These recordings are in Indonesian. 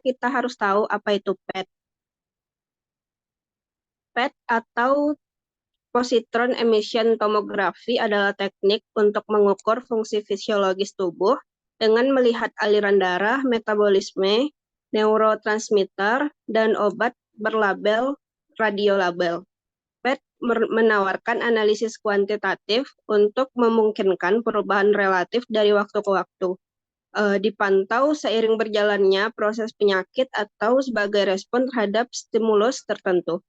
kita harus tahu apa itu PET. PET atau positron emission tomography adalah teknik untuk mengukur fungsi fisiologis tubuh dengan melihat aliran darah, metabolisme, neurotransmitter, dan obat berlabel radiolabel. PET menawarkan analisis kuantitatif untuk memungkinkan perubahan relatif dari waktu ke waktu. Dipantau seiring berjalannya proses penyakit atau sebagai respon terhadap stimulus tertentu.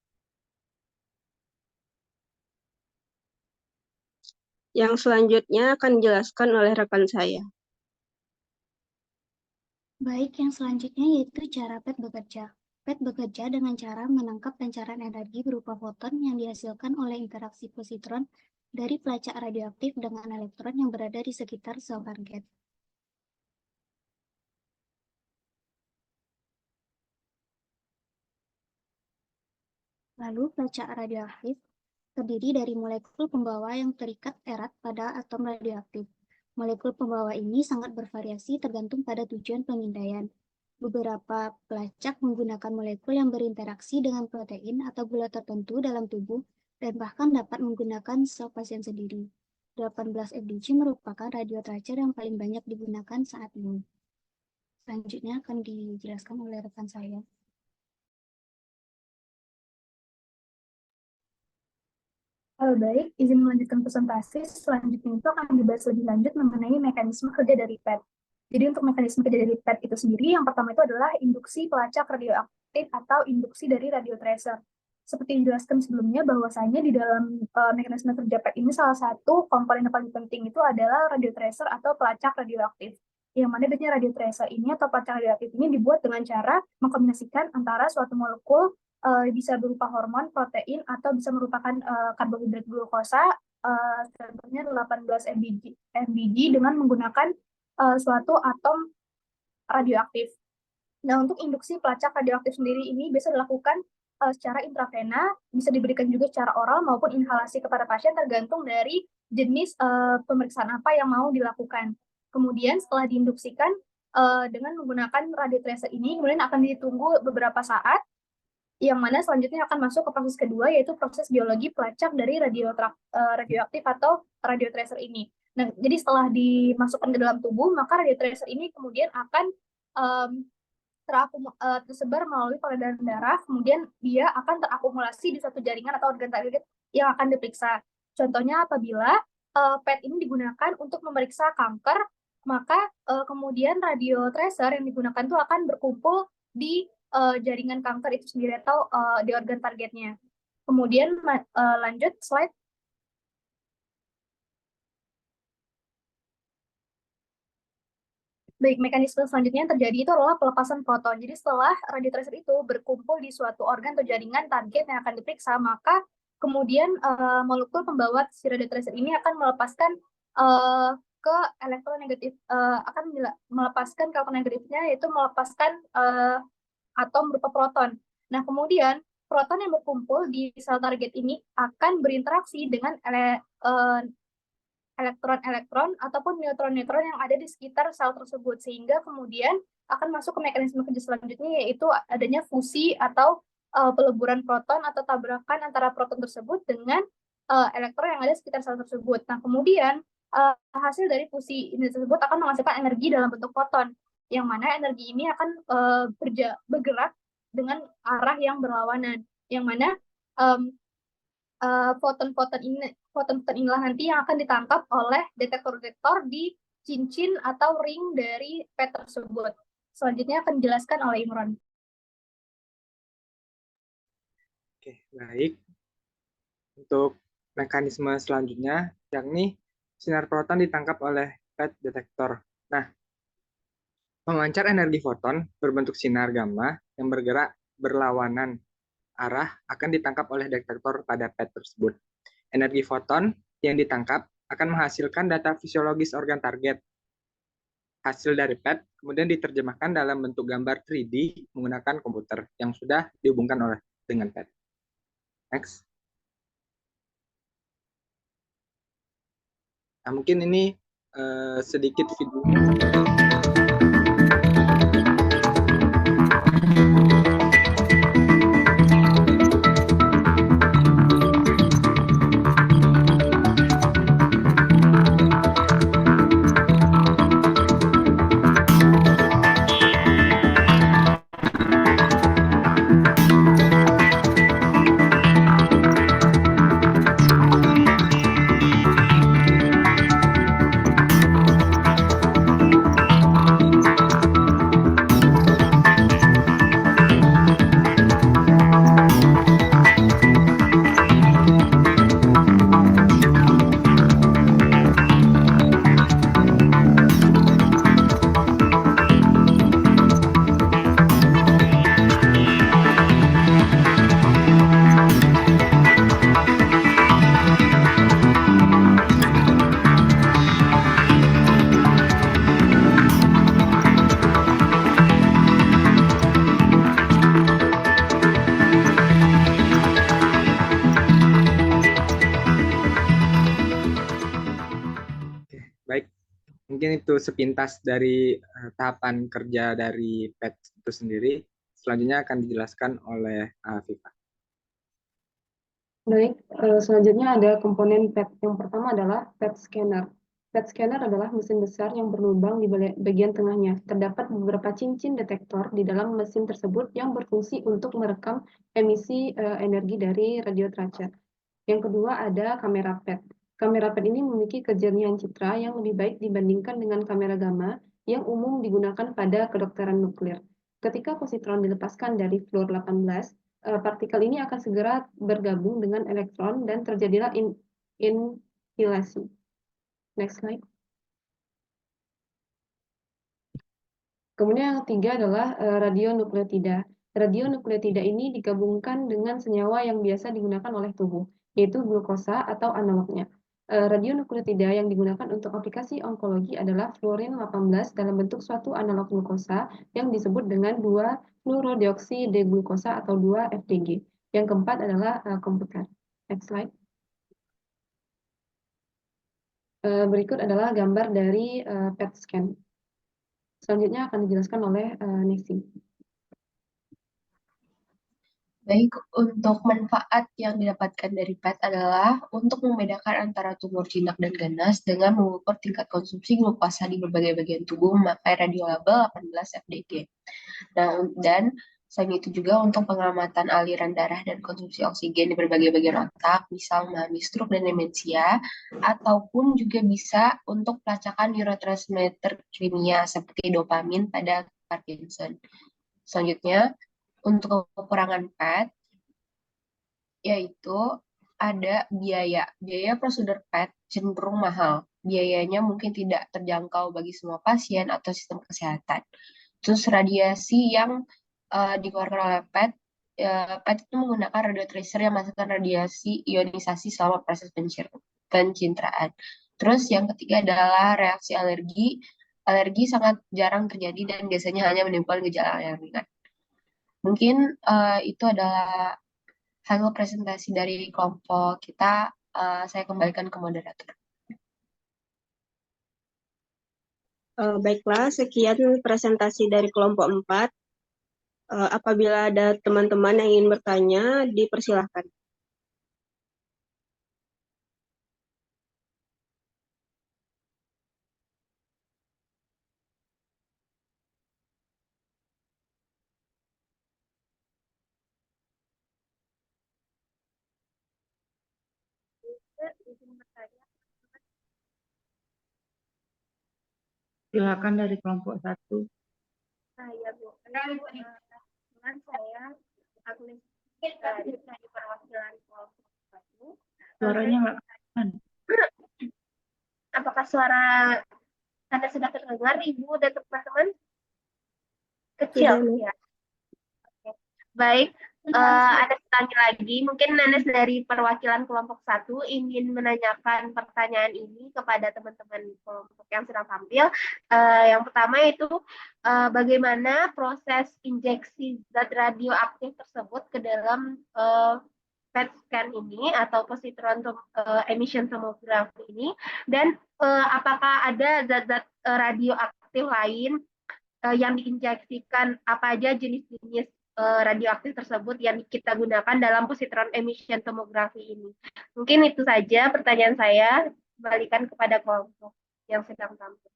Yang selanjutnya akan dijelaskan oleh rekan saya. Baik, yang selanjutnya yaitu cara PET bekerja. PET bekerja dengan cara menangkap pancaran energi berupa foton yang dihasilkan oleh interaksi positron dari pelacak radioaktif dengan elektron yang berada di sekitar sel target. Lalu pelacak radioaktif terdiri dari molekul pembawa yang terikat erat pada atom radioaktif. Molekul pembawa ini sangat bervariasi tergantung pada tujuan pemindaian. Beberapa pelacak menggunakan molekul yang berinteraksi dengan protein atau gula tertentu dalam tubuh dan bahkan dapat menggunakan sel pasien sendiri. 18 FDG merupakan radio tracer yang paling banyak digunakan saat ini. Selanjutnya akan dijelaskan oleh rekan saya. Baik, izin melanjutkan presentasi. Selanjutnya itu akan dibahas lebih lanjut mengenai mekanisme kerja dari PET. Jadi untuk mekanisme kerja dari PET itu sendiri, yang pertama itu adalah induksi pelacak radioaktif atau induksi dari radio tracer. Seperti yang dijelaskan sebelumnya, bahwasanya di dalam mekanisme kerja PET ini salah satu komponen yang paling penting itu adalah radio tracer atau pelacak radioaktif. Yang mana biasanya radio tracer ini atau pelacak radioaktif ini dibuat dengan cara mengkombinasikan antara suatu molekul bisa berupa hormon, protein, atau bisa merupakan karbohidrat glukosa, contohnya 18 mBg dengan menggunakan suatu atom radioaktif. Nah, untuk induksi pelacak radioaktif sendiri ini bisa dilakukan secara intravena, bisa diberikan juga secara oral maupun inhalasi kepada pasien tergantung dari jenis pemeriksaan apa yang mau dilakukan. Kemudian setelah diinduksikan dengan menggunakan radio tracer ini, kemudian akan ditunggu beberapa saat, yang mana selanjutnya akan masuk ke proses kedua, yaitu proses biologi pelacak dari radioaktif atau radio tracer ini. Nah, jadi setelah dimasukkan ke dalam tubuh, maka radio tracer ini kemudian akan tersebar melalui peredaran darah, kemudian dia akan terakumulasi di suatu jaringan atau organ target yang akan diperiksa. Contohnya apabila PET ini digunakan untuk memeriksa kanker, maka kemudian radio tracer yang digunakan itu akan berkumpul di jaringan kanker itu sendiri atau di organ targetnya. Kemudian lanjut slide. Baik, mekanisme selanjutnya yang terjadi itu adalah pelepasan proton. Jadi setelah radio tracer itu berkumpul di suatu organ atau jaringan target yang akan diperiksa, maka kemudian molekul pembawa si radio tracer ini akan melepaskan ke elektron negatif, akan melepaskan ke elektron negatifnya, yaitu melepaskan atom berupa proton. Nah, kemudian proton yang berkumpul di sel target ini akan berinteraksi dengan elektron-elektron ataupun neutron-neutron yang ada di sekitar sel tersebut, sehingga kemudian akan masuk ke mekanisme kerja selanjutnya, yaitu adanya fusi atau peleburan proton atau tabrakan antara proton tersebut dengan elektron yang ada di sekitar sel tersebut. Nah, kemudian hasil dari fusi ini tersebut akan menghasilkan energi dalam bentuk foton, yang mana energi ini akan bergerak dengan arah yang berlawanan, yang mana foton-foton inilah nanti yang akan ditangkap oleh detektor-detektor di cincin atau ring dari PET tersebut. Selanjutnya akan dijelaskan oleh Imron. Oke, baik. Untuk mekanisme selanjutnya, yakni sinar proton ditangkap oleh PET detektor. Nah, pemancar energi foton berbentuk sinar gamma yang bergerak berlawanan arah akan ditangkap oleh detektor pada PET tersebut. Energi foton yang ditangkap akan menghasilkan data fisiologis organ target. Hasil dari PET kemudian diterjemahkan dalam bentuk gambar 3D menggunakan komputer yang sudah dihubungkan dengan PET. Next. Nah, mungkin ini sedikit video. Mungkin itu sepintas dari tahapan kerja dari PET itu sendiri. Selanjutnya akan dijelaskan oleh Viva. Baik, selanjutnya ada komponen PET. Yang pertama adalah PET scanner. PET scanner adalah mesin besar yang berlubang di bagian tengahnya. Terdapat beberapa cincin detektor di dalam mesin tersebut yang berfungsi untuk merekam emisi energi dari radio tracer. Yang kedua ada kamera PET. Kamera PET ini memiliki kejernihan citra yang lebih baik dibandingkan dengan kamera gamma yang umum digunakan pada kedokteran nuklir. Ketika positron dilepaskan dari fluor 18, partikel ini akan segera bergabung dengan elektron dan terjadilah inhilasi. Next slide. Kemudian yang ketiga adalah radionukleotida. Radionukleotida ini digabungkan dengan senyawa yang biasa digunakan oleh tubuh, yaitu glukosa atau analognya. Radionukleotida yang digunakan untuk aplikasi onkologi adalah fluorin 18 dalam bentuk suatu analog glukosa yang disebut dengan 2-fluorodeoksi-D-glukosa atau 2-FDG. Yang keempat adalah komputer. Next slide. Berikut adalah gambar dari PET scan. Selanjutnya akan dijelaskan oleh Nexi. Baik, untuk manfaat yang didapatkan dari PET adalah untuk membedakan antara tumor jinak dan ganas dengan mengukur tingkat konsumsi glukosa di berbagai bagian tubuh memakai radiolabel 18 FDG. Nah, dan selain itu juga untuk pengamatan aliran darah dan konsumsi oksigen di berbagai bagian otak, misal memahami stroke dan demensia, ataupun juga bisa untuk pelacakan neurotransmitter kimia seperti dopamin pada Parkinson. Selanjutnya, untuk kekurangan PET, yaitu ada biaya. Biaya prosedur PET cenderung mahal. Biayanya mungkin tidak terjangkau bagi semua pasien atau sistem kesehatan. Terus radiasi yang dikeluarkan oleh PET, PET itu menggunakan radio tracer yang menghasilkan radiasi ionisasi selama proses pencitraan. Terus yang ketiga adalah reaksi alergi. Alergi sangat jarang terjadi dan biasanya hanya menimbulkan gejala yang ringan. Mungkin itu adalah hasil presentasi dari kelompok kita. Saya kembalikan ke moderator. Baiklah, sekian presentasi dari kelompok 4. Apabila ada teman-teman yang ingin bertanya, dipersilahkan. Silakan dari kelompok 1. Saya Bu. Dengan saya Agnes dari perwakilan kelompok 1. Suaranya nggak kedengaran. Apakah suara Anda sudah terdengar, Ibu dan teman-teman? Kecil ya. Oke. Baik, Anda tanya lagi. Mungkin Nanes dari perwakilan kelompok 1 ingin menanyakan pertanyaan ini kepada teman-teman kelompok yang sedang tampil. Yang pertama itu bagaimana proses injeksi zat radioaktif tersebut ke dalam PET scan ini atau positron emission tomography ini, dan apakah ada zat-zat radioaktif lain yang diinjeksikan, apa aja jenis-jenis radioaktif tersebut yang kita gunakan dalam positron emission tomography ini. Mungkin itu saja pertanyaan saya, kembalikan kepada kelompok yang sedang tampil.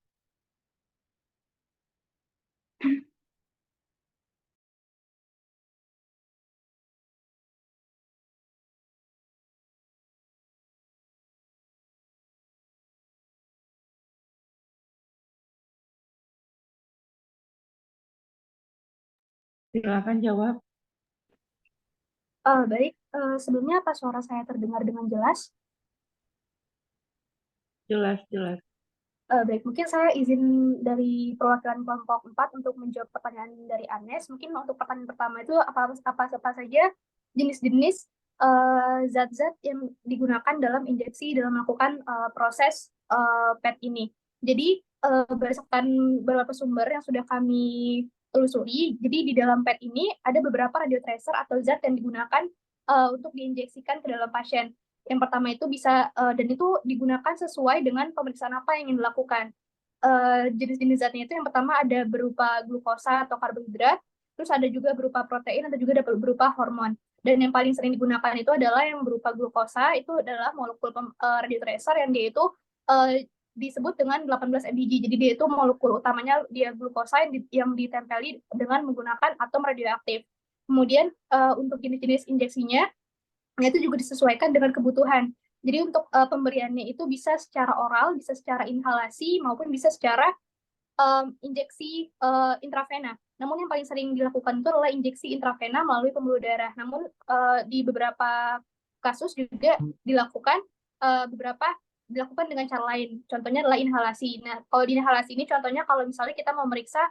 Silakan jawab. Baik, sebelumnya apa suara saya terdengar dengan jelas? Jelas. Baik, mungkin saya izin dari perwakilan kelompok 4 untuk menjawab pertanyaan dari Anes. Mungkin untuk pertanyaan pertama itu apa saja jenis-jenis zat-zat yang digunakan dalam injeksi dalam melakukan proses PET ini. Jadi berdasarkan beberapa sumber yang sudah kami telusuri, jadi di dalam PET ini ada beberapa radio tracer atau zat yang digunakan untuk diinjeksikan ke dalam pasien. Yang pertama itu bisa, dan itu digunakan sesuai dengan pemeriksaan apa yang ingin dilakukan. jenis-jenis zatnya itu yang pertama ada berupa glukosa atau karbohidrat, terus ada juga berupa protein, atau juga dapat berupa hormon. Dan yang paling sering digunakan itu adalah yang berupa glukosa, itu adalah molekul radio tracer yang dia itu disebut dengan 18 mdg. Jadi dia itu molekul utamanya dia glukosa yang ditempeli dengan menggunakan atom radioaktif. Kemudian untuk jenis-jenis injeksinya itu juga disesuaikan dengan kebutuhan. Jadi untuk pemberiannya itu bisa secara oral, bisa secara inhalasi, maupun bisa secara injeksi intravena. Namun yang paling sering dilakukan itu adalah injeksi intravena melalui pembuluh darah. Namun di beberapa kasus juga dilakukan dengan cara lain. Contohnya adalah inhalasi. Nah, kalau di inhalasi ini contohnya kalau misalnya kita mau memeriksa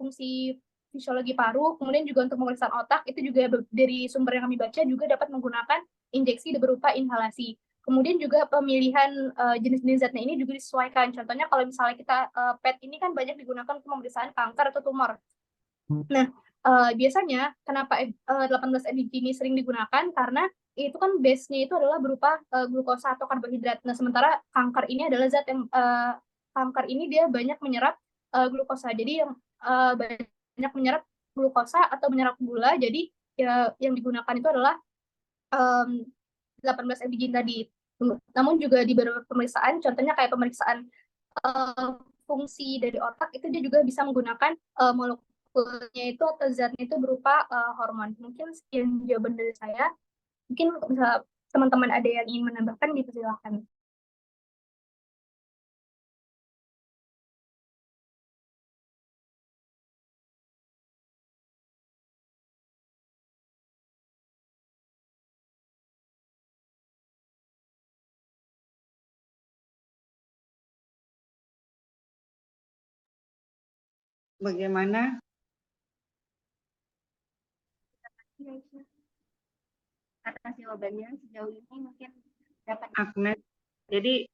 fungsi fisiologi paru, kemudian juga untuk pemeriksaan otak, itu juga dari sumber yang kami baca juga dapat menggunakan injeksi berupa inhalasi. Kemudian juga pemilihan jenis-jenis zatnya ini juga disesuaikan. Contohnya kalau misalnya kita PET ini kan banyak digunakan untuk pemeriksaan kanker atau tumor. Nah, biasanya kenapa 18 mdg ini sering digunakan? Karena itu kan base-nya itu adalah berupa glukosa atau karbohidrat. Nah, sementara kanker ini adalah zat yang kanker ini dia banyak menyerap glukosa. Jadi yang banyak menyerap glukosa atau menyerap gula. Jadi ya, yang digunakan itu adalah 18 mdg tadi. Namun juga di beberapa pemeriksaan, contohnya kayak pemeriksaan fungsi dari otak, itu dia juga bisa menggunakan molekulnya itu atau zatnya itu berupa hormon. Mungkin sekian jawaban dari saya. Mungkin bisa teman-teman ada yang ingin menambahkan, dipersilakan. Bagaimana? Atas jawabannya sejauh ini mungkin dapat Agnes, jadi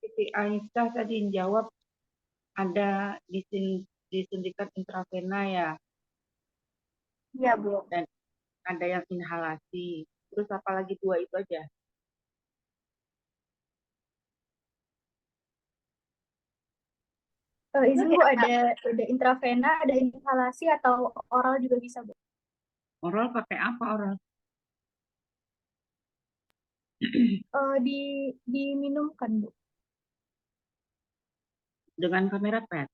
Siti Aisyah tadi jawab ada disuntikan intravena ya, ya Bu. dan ada yang inhalasi. Terus apalagi dua itu aja? Izin Bu, ada intravena, ada inhalasi, atau oral juga bisa Bu? Oral pakai apa oral? Diminumkan Bu. Dengan kamera PET?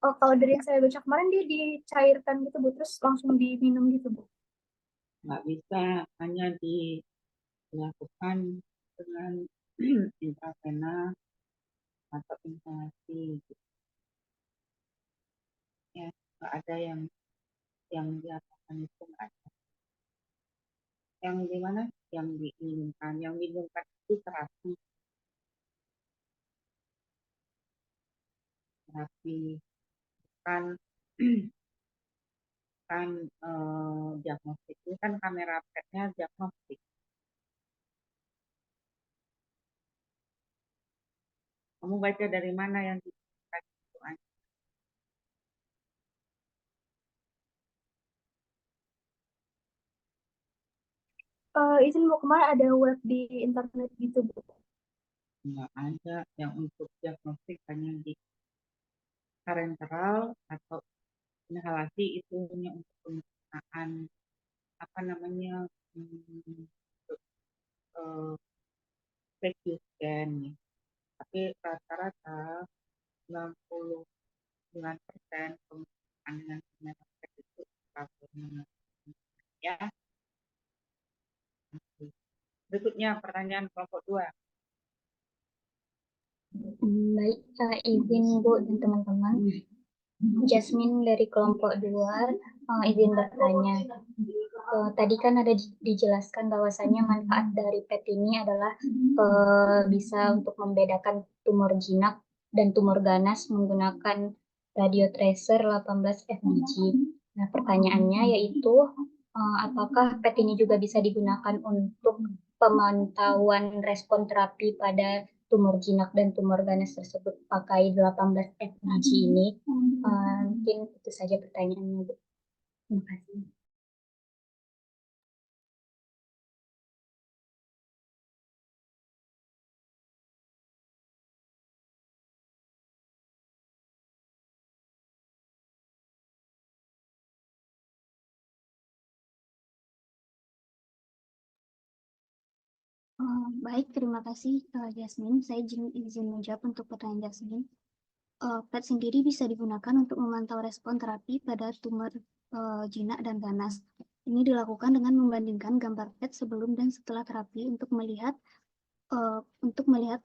Oh, kalau dari yang saya baca kemarin dia dicairkan gitu Bu, terus langsung diminum gitu Bu. Nggak bisa, hanya dilakukan dengan intravena atau inhalasi. Ya, nggak ada yang dilakukan itu, nggak ada. Yang di mana? Yang diinginkan. Yang diinginkan itu terapi kan kan diagnostik. Ini kan kamera PET-nya diagnostik. Kamu baca dari mana yang diinginkan itu? Izin Bu, kemarin ada web di internet gitu Bu. Nggak ada. Yang untuk diagnostik hanya di parenteral atau inhalasi, itu hanya untuk pemeriksaan apa namanya scan. Tapi rata-rata 99% pemeriksaan dengan kamera PET itu ya. Berikutnya pertanyaan kelompok 2. Baik, izin Bu dan teman-teman. Jasmine dari kelompok 2 izin bertanya. Tadi kan ada dijelaskan bahwasannya manfaat dari PET ini adalah bisa untuk membedakan tumor jinak dan tumor ganas menggunakan radio tracer 18 fdg. Nah, pertanyaannya yaitu apakah PET ini juga bisa digunakan untuk pemantauan respon terapi pada tumor jinak dan tumor ganas tersebut pakai 18 fdg ini? Mungkin itu saja pertanyaannya, Bu. Terima kasih. Baik, terima kasih Jasmine. Saya izin menjawab untuk pertanyaan Jasmine. PET sendiri bisa digunakan untuk memantau respon terapi pada tumor jinak dan ganas. Ini dilakukan dengan membandingkan gambar PET sebelum dan setelah terapi untuk melihat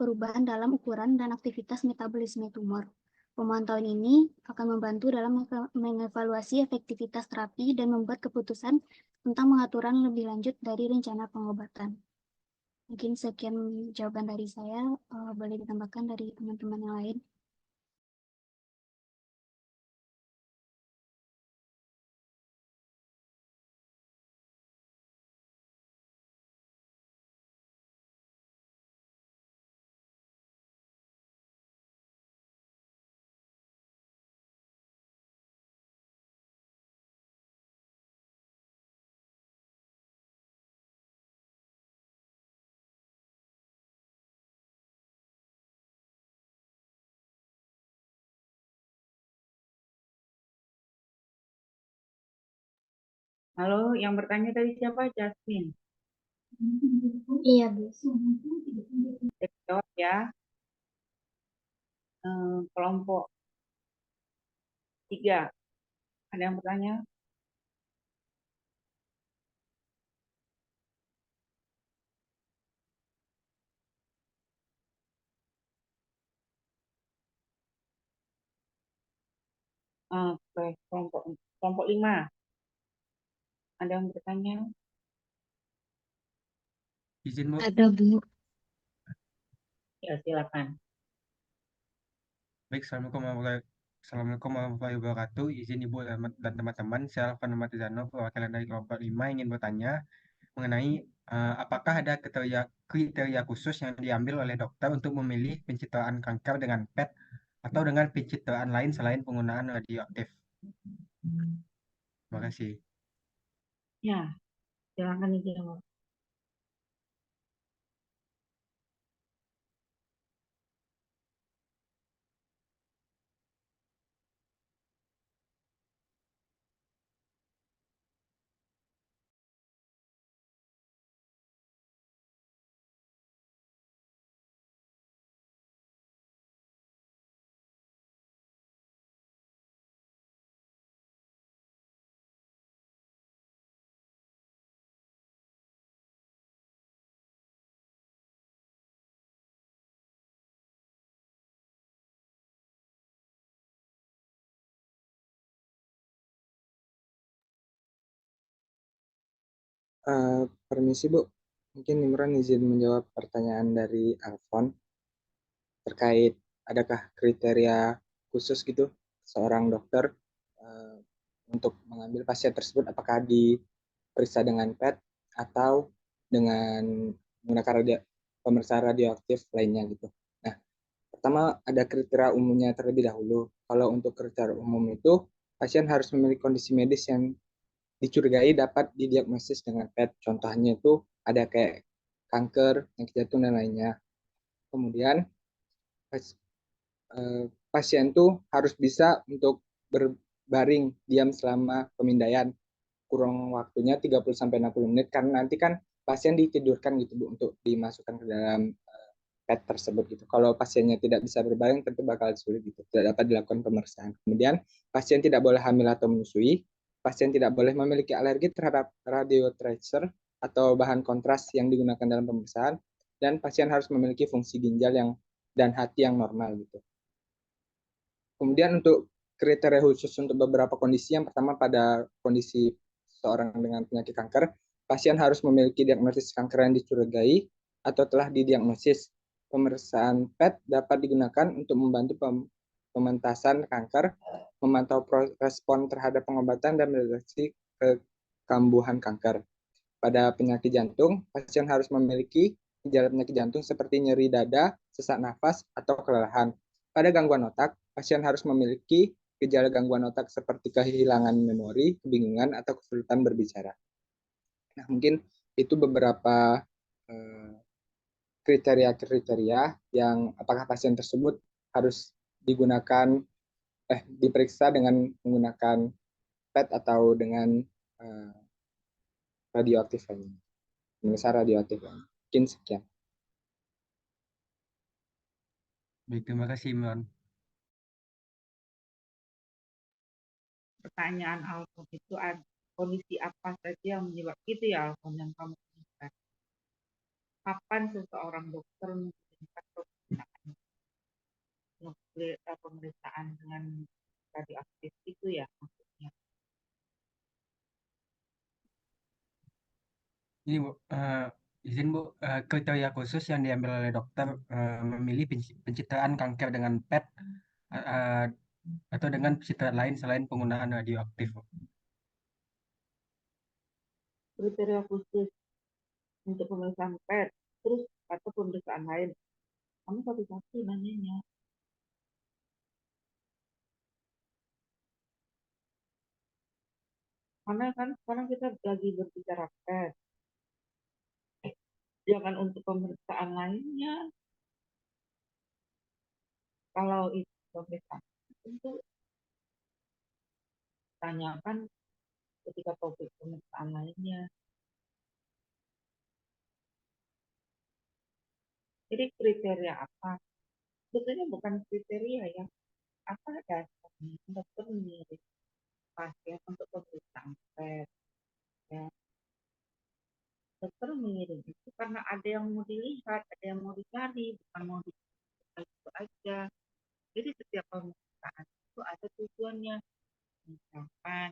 perubahan dalam ukuran dan aktivitas metabolisme tumor. Pemantauan ini akan membantu dalam mengevaluasi efektivitas terapi dan membuat keputusan tentang pengaturan lebih lanjut dari rencana pengobatan. Mungkin sekian jawaban dari saya, boleh ditambahkan dari teman-teman yang lain. Halo, yang bertanya tadi siapa? Jasmine. Iya, Bu. Jawab ya. Kelompok 3. Ada yang bertanya? Oke, kelompok 5. Ada yang bertanya? Izin, Bu. Ada, Bu. Ya, silakan. Baik, Assalamualaikum warahmatullahi wabarakatuh. Izin Ibu dan teman-teman, saya Alvan Matizano, perwakilan dari kelompok 5, ingin bertanya mengenai apakah ada kriteria khusus yang diambil oleh dokter untuk memilih pencitraan kanker dengan PET atau dengan pencitraan lain selain penggunaan radioaktif. Terima kasih. Ya, silakan dijawab. Permisi Bu, mungkin Imran izin menjawab pertanyaan dari Alfon terkait adakah kriteria khusus gitu seorang dokter uh, untuk mengambil pasien tersebut, apakah diperiksa dengan PET atau dengan menggunakan pemeriksaan radioaktif lainnya gitu. Nah, pertama ada kriteria umumnya terlebih dahulu. Kalau untuk kriteria umum itu pasien harus memiliki kondisi medis yang dicurigai dapat didiagnosis dengan PET. Contohnya itu ada kayak kanker, penyakit jantung dan lainnya. Kemudian pasien tuh harus bisa untuk berbaring diam selama pemindaian, kurang waktunya 30-60 menit, karena nanti kan pasien ditidurkan gitu Bu untuk dimasukkan ke dalam PET tersebut gitu. Kalau pasiennya tidak bisa berbaring tentu bakal sulit gitu, tidak dapat dilakukan pemeriksaan. Kemudian pasien tidak boleh hamil atau menyusui, pasien tidak boleh memiliki alergi terhadap radio tracer atau bahan kontras yang digunakan dalam pemeriksaan, dan pasien harus memiliki fungsi ginjal dan hati yang normal gitu. Kemudian untuk kriteria khusus untuk beberapa kondisi, yang pertama pada kondisi seorang dengan penyakit kanker, pasien harus memiliki diagnosis kanker yang dicurigai atau telah didiagnosis. Pemeriksaan PET dapat digunakan untuk membantu pementasan kanker, memantau respon terhadap pengobatan, dan mendeteksi kekambuhan kanker. Pada penyakit jantung, pasien harus memiliki gejala penyakit jantung seperti nyeri dada, sesak nafas, atau kelelahan. Pada gangguan otak, pasien harus memiliki gejala gangguan otak seperti kehilangan memori, kebingungan, atau kesulitan berbicara. Nah, mungkin itu beberapa kriteria-kriteria yang apakah pasien tersebut harus diperiksa dengan menggunakan PET atau dengan radioaktif lainnya, pemeriksaan radioaktif lainnya. Mungkin sekian. Baik, terima kasih, Mon. Pertanyaan Alfon itu ada kondisi apa saja yang menyebabkan itu ya Alfon yang kamu tanyakan. Kapan seseorang dokter mengirimkan pemeriksaan dengan radioaktif itu ya maksudnya. Ini Bu, izin Bu, kriteria khusus yang diambil oleh dokter memilih pencitraan kanker dengan PET uh, atau dengan pencitraan lain selain penggunaan radioaktif, Bu. Kriteria khusus untuk pemeriksaan PET terus atau pemeriksaan lain. Kamu satu-satu nanyanya. Karena kan sekarang kita lagi berbicara PET. Jangan untuk pemeriksaan lainnya. Kalau itu pemeriksaan tentu tanyakan ketika topik pemeriksaan lainnya. Jadi kriteria apa? Sebetulnya bukan kriteria ya. Apa dasarnya dokter mengirim pasien untuk pemeriksaan PET? Ya. Dokter mengirim itu karena ada yang mau dilihat, ada yang mau dicari, bukan mau dicari itu aja. Jadi setiap pemeriksaan itu ada tujuannya. Misalkan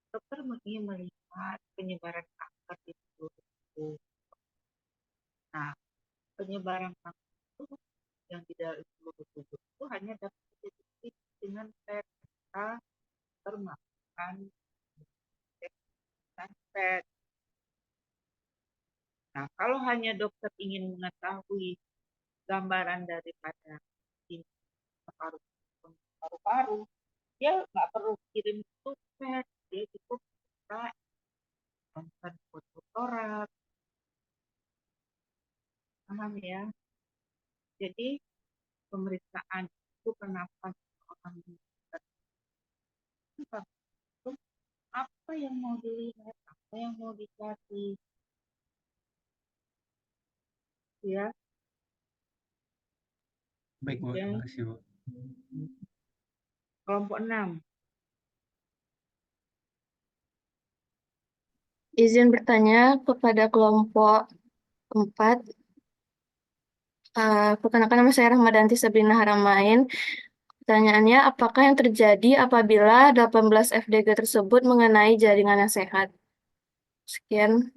dokter ingin melihat penyebaran kanker di seluruh tubuh. Nah, penyebaran kanker itu yang di dalam seluruh tubuh itu hanya dapat dideteksi dengan PET. Termakan PET. Nah, kalau hanya dokter ingin mengetahui gambaran daripada paru-paru, dia nggak perlu kirim itu PET, dia cukup bisa nonton foto torak, paham ya? Jadi pemeriksaan itu kenapa orang itu apa yang mau dilihat, apa yang mau dicari, ya? Baik, Bu. Ya. Terima kasih, Bu. Kelompok 6. Izin bertanya kepada kelompok 4. Perkenalkan nama saya Rahmadanti Sabrina Haramain. Pertanyaannya, apakah yang terjadi apabila 18 FDG tersebut mengenai jaringan yang sehat? Sekian.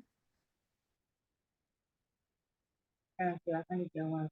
Silakan dijawab.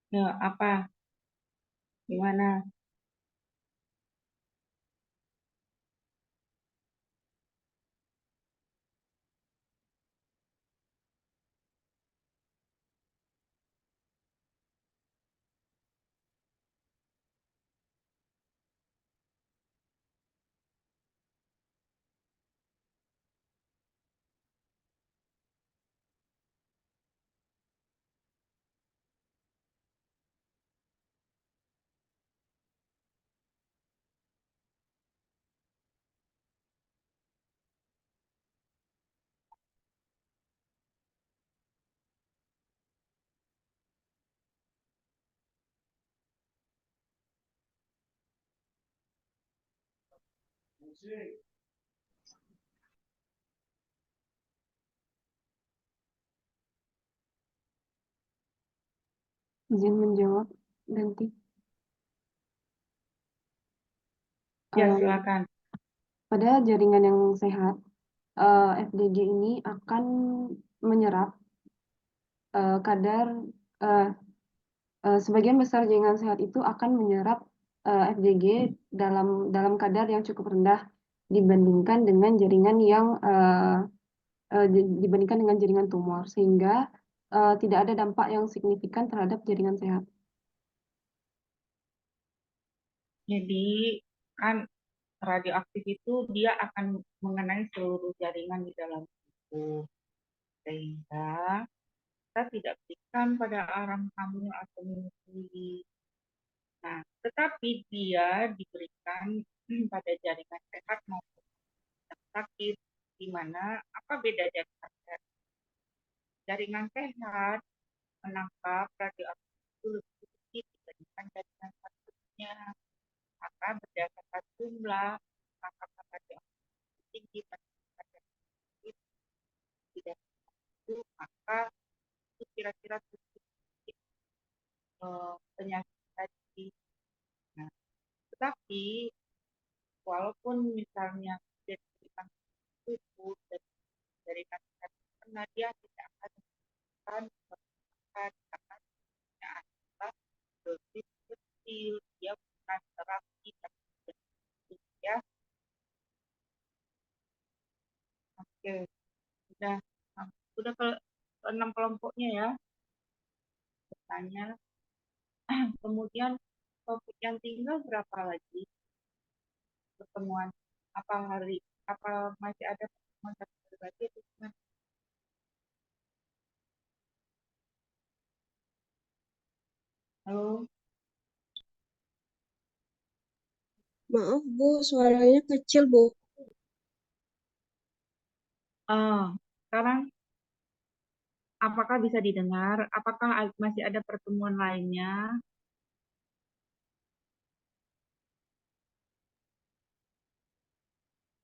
Ya, apa? Gimana? Izin menjawab, Danti. Ya, silakan. Pada jaringan yang sehat, FDG ini akan menyerap kadar sebagian besar jaringan sehat itu akan menyerap FDG dalam kadar yang cukup rendah dibandingkan dengan jaringan yang dibandingkan dengan jaringan tumor, sehingga tidak ada dampak yang signifikan terhadap jaringan sehat. Jadi kan radioaktif itu dia akan mengenai seluruh jaringan di dalam tubuh, sehingga kita tidak berikan pada orang hamil atau menyusui. Nah, tetapi dia diberikan pada jaringan sehat maupun yang sakit, di mana apa beda jaringan sehat? Jaringan sehat menangkap radioaktif itu lebih sedikit dibandingkan jaringan sakitnya. Maka berdasarkan jumlah tangkapan radioaktif tinggi pada sakit tidak itu, maka itu kira-kira penyakit tadi. Nah, tetapi walaupun misalnya dia diberikan tubuh dari kata karena dia tidak akan menggunakan karena adalah dosis kecil, dia bukan terapi ya. Oke, sudah ke 6 kelompoknya ya. Bertanya. Kemudian topik yang tinggal berapa lagi pertemuan? Apa masih ada pertemuan lagi atau gimana? Halo? Maaf Bu, suaranya kecil Bu. Sekarang apakah bisa didengar? Apakah masih ada pertemuan lainnya?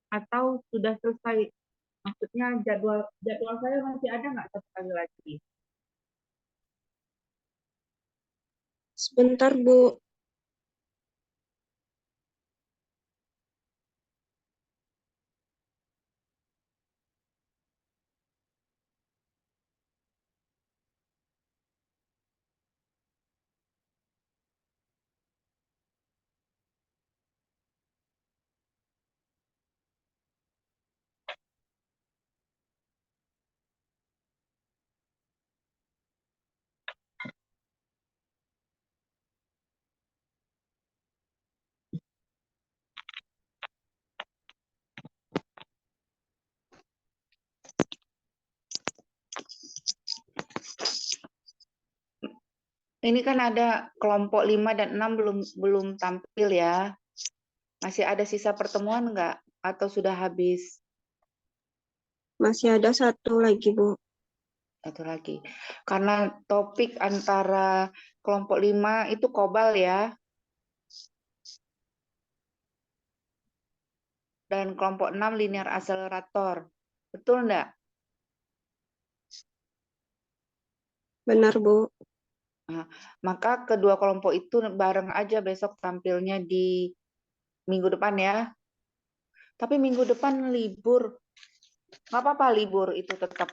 Atau sudah selesai? Maksudnya jadwal saya masih ada nggak sekali lagi? Sebentar Bu. Ini kan ada kelompok 5 dan 6 belum tampil ya. Masih ada sisa pertemuan nggak? Atau sudah habis? Masih ada satu lagi Bu. Satu lagi. Karena topik antara kelompok 5 itu kobal ya. Dan kelompok 6 linear accelerator. Betul enggak? Benar Bu. Nah, maka kedua kelompok itu bareng aja besok tampilnya di minggu depan ya. Tapi minggu depan libur. Nggak apa-apa libur, itu tetap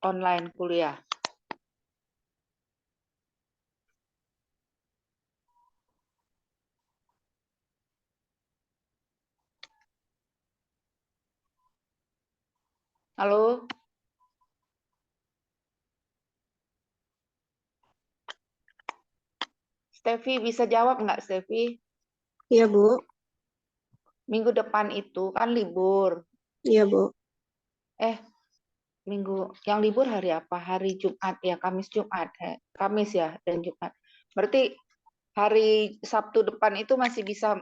online kuliah. Halo? Stevi bisa jawab nggak, Stevi? Iya Bu. Minggu depan itu kan libur. Iya Bu. Minggu yang libur hari apa? Hari Jumat ya, Kamis Jumat. Kamis ya dan Jumat. Berarti hari Sabtu depan itu masih bisa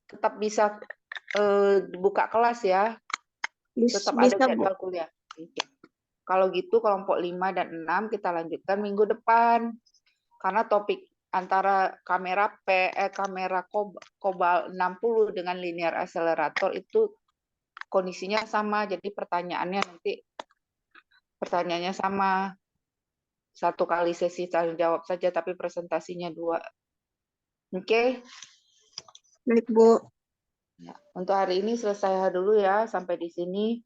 tetap bisa buka kelas ya. Tetap ada Bisa Bu. jadwal kuliah. Kalau gitu kelompok 5 dan 6 kita lanjutkan minggu depan. Karena topik antara kamera Cobalt 60 dengan linear accelerator itu kondisinya sama. Jadi pertanyaannya sama. Satu kali sesi tanya jawab saja, tapi presentasinya 2. Oke? Baik Bu. Ya, untuk hari ini selesai dulu ya, sampai di sini.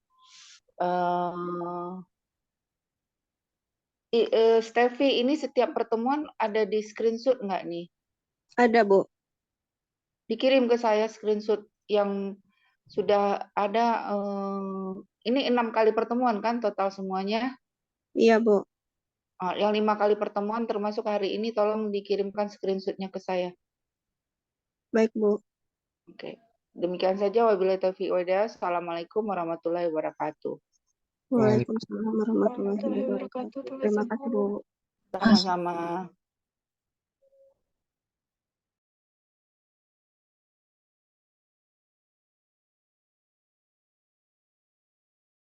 Stevi, ini setiap pertemuan ada di screenshot nggak nih? Ada, Bu. Dikirim ke saya screenshot yang sudah ada. Ini 6 kali pertemuan kan total semuanya. Iya, Bu. Yang 5 kali pertemuan termasuk hari ini, tolong dikirimkan screenshotnya ke saya. Baik, Bu. Oke. Demikian saja. Wabillahi taufiq wal hidayah. Assalamualaikum warahmatullahi wabarakatuh. Waalaikumsalam warahmatullahi wabarakatuh. Terima kasih, Bu. Sama-sama.